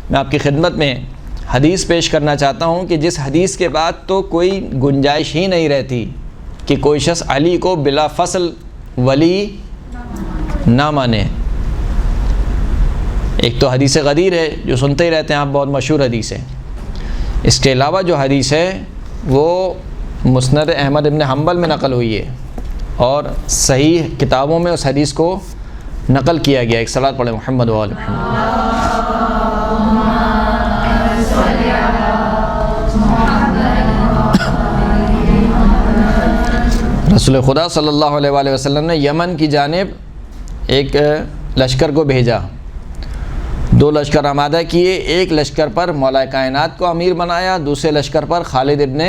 میں آپ کی خدمت میں حدیث پیش کرنا چاہتا ہوں کہ جس حدیث کے بعد تو کوئی گنجائش ہی نہیں رہتی کہ کوئی شخص علی کو بلا فصل ولی نہ مانے۔ ایک تو حدیث غدیر ہے جو سنتے ہی رہتے ہیں آپ، بہت مشہور حدیث ہے۔ اس کے علاوہ جو حدیث ہے وہ مسند احمد ابن حنبل میں نقل ہوئی ہے اور صحیح کتابوں میں اس حدیث کو نقل کیا گیا۔ ایک صلاۃ پڑھیں محمد و آل محمد۔ رسول خدا صلی اللہ علیہ وآلہ وسلم نے یمن کی جانب ایک لشکر کو بھیجا، 2 لشکر آمادہ کیے۔ ایک لشکر پر مولا کائنات کو امیر بنایا، دوسرے لشکر پر خالد ابن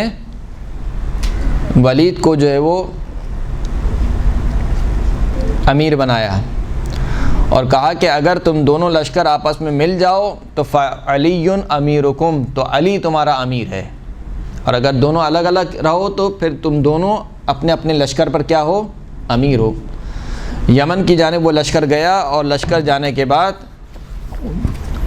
ولید کو جو ہے وہ امیر بنایا، اور کہا کہ اگر تم دونوں لشکر آپس میں مل جاؤ تو فعلی امیرکم، تو علی تمہارا امیر ہے، اور اگر دونوں الگ الگ رہو تو پھر تم دونوں اپنے اپنے لشکر پر کیا ہو؟ امیر ہو۔ یمن کی جانب وہ لشکر گیا، اور لشکر جانے کے بعد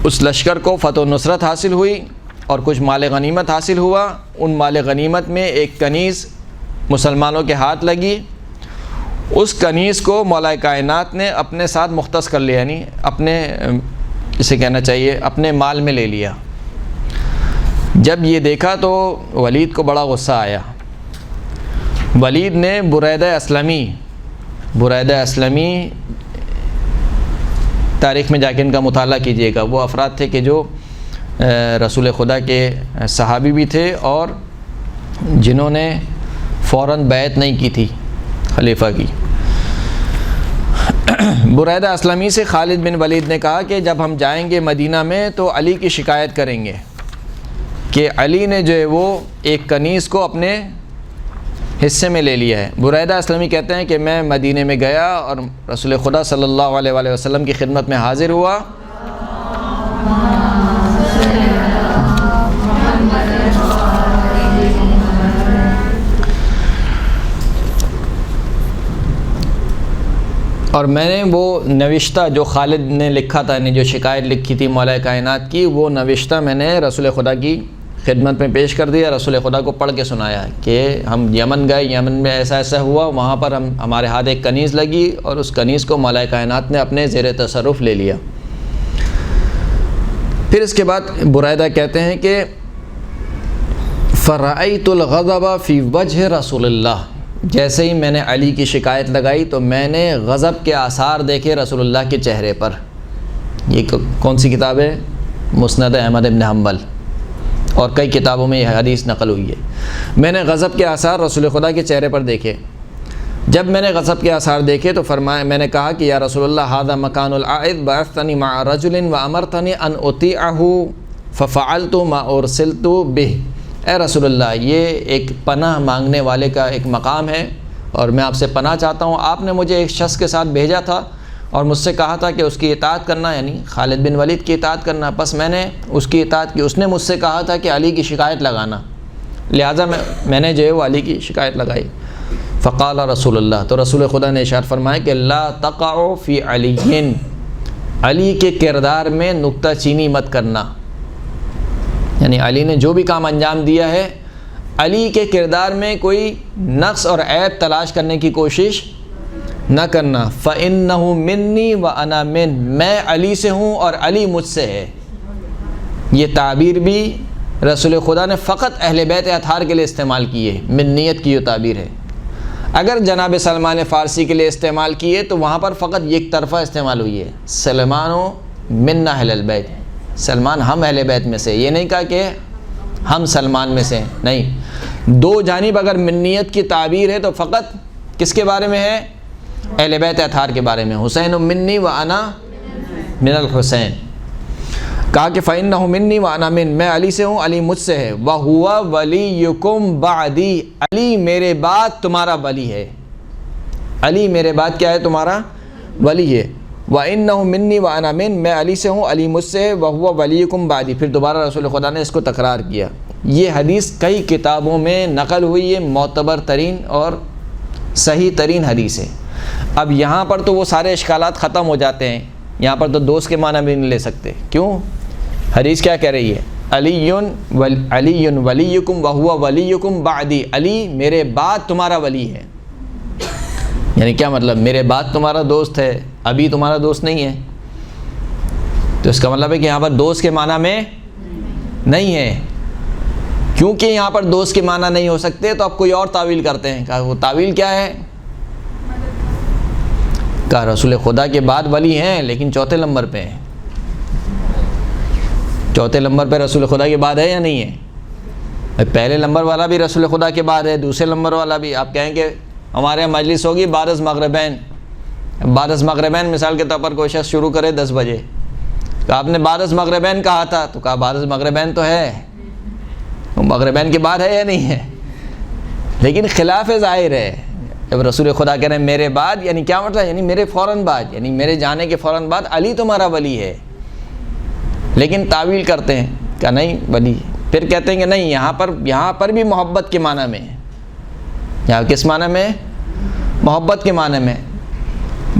اس لشکر کو فتح و نصرت حاصل ہوئی اور کچھ مال غنیمت حاصل ہوا۔ ان مال غنیمت میں ایک کنیز مسلمانوں کے ہاتھ لگی، اس کنیز کو مولا کائنات نے اپنے ساتھ مختص کر لیا، یعنی اپنے اسے کہنا چاہیے اپنے مال میں لے لیا۔ جب یہ دیکھا تو ولید کو بڑا غصہ آیا۔ ولید نے بریدہ اسلمی تاریخ میں جا کے ان کا مطالعہ کیجیے گا، وہ افراد تھے کہ جو رسول خدا کے صحابی بھی تھے اور جنہوں نے فوراً بیعت نہیں کی تھی خلیفہ کی۔ بریدہ اسلمی سے خالد بن ولید نے کہا کہ جب ہم جائیں گے مدینہ میں تو علی کی شکایت کریں گے کہ علی نے جو ہے وہ ایک کنیز کو اپنے حصے میں لے لیا ہے۔ بریدہ اسلمی کہتے ہیں کہ میں مدینے میں گیا اور رسول خدا صلی اللہ علیہ وآلہ وسلم کی خدمت میں حاضر ہوا، اور میں نے وہ نوشتہ جو خالد نے لکھا تھا، یعنی جو شکایت لکھی تھی مولا کائنات کی، وہ نوشتہ میں نے رسول خدا کی خدمت میں پیش کر دیا۔ رسول خدا کو پڑھ کے سنایا کہ ہم یمن گئے، یمن میں ایسا ایسا ہوا، وہاں پر ہمارے ہاتھ ایک کنیز لگی اور اس کنیز کو مولا کائنات نے اپنے زیر تصرف لے لیا۔ پھر اس کے بعد بریدہ کہتے ہیں کہ فرأیت الغضب فی وجہ رسول اللہ، جیسے ہی میں نے علی کی شکایت لگائی تو میں نے غضب کے آثار دیکھے رسول اللہ کے چہرے پر۔ یہ کون سی کتاب ہے؟ مسند احمد ابن حنبل، اور کئی کتابوں میں یہ حدیث نقل ہوئی ہے۔ میں نے غضب کے آثار رسول خدا کے چہرے پر دیکھے۔ جب میں نے غضب کے آثار دیکھے تو فرمایا، میں نے کہا کہ یا رسول اللہ ھذا مکان العائد بعثتنی مع رجل وامرتنی ان اطیعہ ففعلت ما ارسلت بہ۔ اے رسول اللہ، یہ ایک پناہ مانگنے والے کا ایک مقام ہے اور میں آپ سے پناہ چاہتا ہوں۔ آپ نے مجھے ایک شخص کے ساتھ بھیجا تھا اور مجھ سے کہا تھا کہ اس کی اطاعت کرنا، یعنی خالد بن ولید کی اطاعت کرنا، بس میں نے اس کی اطاعت کی۔ اس نے مجھ سے کہا تھا کہ علی کی شکایت لگانا، لہٰذا میں نے جو ہے وہ علی کی شکایت لگائی۔ فقال رسول اللہ، تو رسول خدا نے ارشاد فرمایا کہ لا تقعوا فی علی، علی کے کردار میں نکتہ چینی مت کرنا، یعنی علی نے جو بھی کام انجام دیا ہے علی کے کردار میں کوئی نقص اور عیب تلاش کرنے کی کوشش نہ کرنا۔ فَإِنَّهُ مِنِّي وَأَنَا مِن، میں علی سے ہوں اور علی مجھ سے ہے۔ یہ تعبیر بھی رسول خدا نے فقط اہل بیت اطہار کے لیے استعمال کی ہے، منیت کی یہ تعبیر ہے۔ اگر جناب سلمان فارسی کے لیے استعمال کی ہے تو وہاں پر فقط یک طرفہ استعمال ہوئی ہے، سلمان من اہل البیت، سلمان ہم اہل بیت میں سے، یہ نہیں کہا کہ ہم سلمان میں سے، نہیں، دو جانب اگر منیت کی تعبیر ہے تو فقط کس کے بارے میں ہے؟ اہل بیت اطہار کے بارے میں۔ حسین منی و انا من الحسین، کہا کہ فإنہ منی و انا من، میں علی سے ہوں، علی مجھ سے ہے۔ وہو ولیکم بعدی، علی میرے بعد تمہارا ولی ہے، علی میرے بعد کیا ہے؟ تمہارا ولی ہے۔ وإنہ منی و انا من، میں علی سے ہوں، علی مجھ سے ہے۔ وہو ولیکم بعدی، پھر دوبارہ رسول خدا نے اس کو تکرار کیا۔ یہ حدیث کئی کتابوں میں نقل ہوئی ہے، معتبر ترین اور صحیح ترین حدیث ہے۔ اب یہاں پر تو وہ سارے اشکالات ختم ہو جاتے ہیں، یہاں پر تو دوست کے معنی بھی نہیں لے سکتے، کیوں حدیث کیا کہہ رہی ہے؟ علی ولیکم وہو ولیکم بعدی، علی میرے بعد تمہارا ولی ہے. یعنی کیا مطلب؟ میرے بعد تمہارا دوست ہے، ابھی تمہارا دوست نہیں ہے. تو اس کا مطلب ہے کہ یہاں پر دوست کے معنی میں نہیں ہے. کیونکہ یہاں پر دوست کے معنی نہیں ہو سکتے تو اب کوئی اور تعویل کرتے ہیں. کہا وہ تعویل کیا ہے؟ کہا رسول خدا کے بعد ولی ہیں لیکن چوتھے نمبر پہ ہیں. چوتھے نمبر پہ رسول خدا کے بعد ہے یا نہیں ہے؟ پہلے نمبر والا بھی رسول خدا کے بعد ہے، دوسرے نمبر والا بھی. آپ کہیں کہ ہمارے یہاں مجلس ہوگی بارز مغربین. بارز مغربین مثال کے طور پر کوئی شخص شروع کرے 10 بجے، تو آپ نے بارز مغربین کہا تھا، تو کہا بارز مغربین تو ہے، مغربین کے بعد ہے یا نہیں ہے؟ لیکن خلاف ظاہر ہے. جب رسول خدا کہہ رہے ہیں میرے بعد، یعنی کیا مطلب؟ یعنی میرے فوراً بعد، یعنی میرے جانے کے فوراً بعد علی تمہارا ولی ہے. لیکن تعویل کرتے ہیں کہ نہیں ولی. پھر کہتے ہیں کہ نہیں، یہاں پر بھی محبت کے معنی میں ہے. یہاں کس معنی میں؟ محبت کے معنی میں.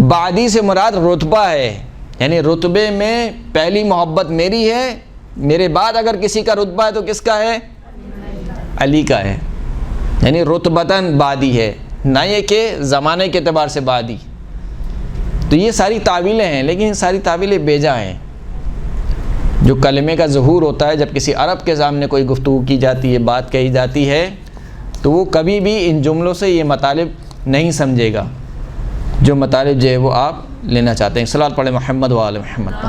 بعدی سے مراد رتبہ ہے، یعنی رتبے میں پہلی محبت میری ہے، میرے بعد اگر کسی کا رتبہ ہے تو کس کا ہے؟ علی کا ہے. یعنی رتبتاً بعدی ہے، نہ یہ کہ زمانے کے اعتبار سے بعدی. تو یہ ساری تعویلیں ہیں، لیکن یہ ساری تعویلیں بیجا ہیں. جو کلمے کا ظہور ہوتا ہے، جب کسی عرب کے سامنے کوئی گفتگو کی جاتی ہے، بات کہی جاتی ہے، تو وہ کبھی بھی ان جملوں سے یہ مطالب نہیں سمجھے گا جو مطالب جو ہے وہ آپ لینا چاہتے ہیں. صلوات پڑھیں محمد و آل محمد.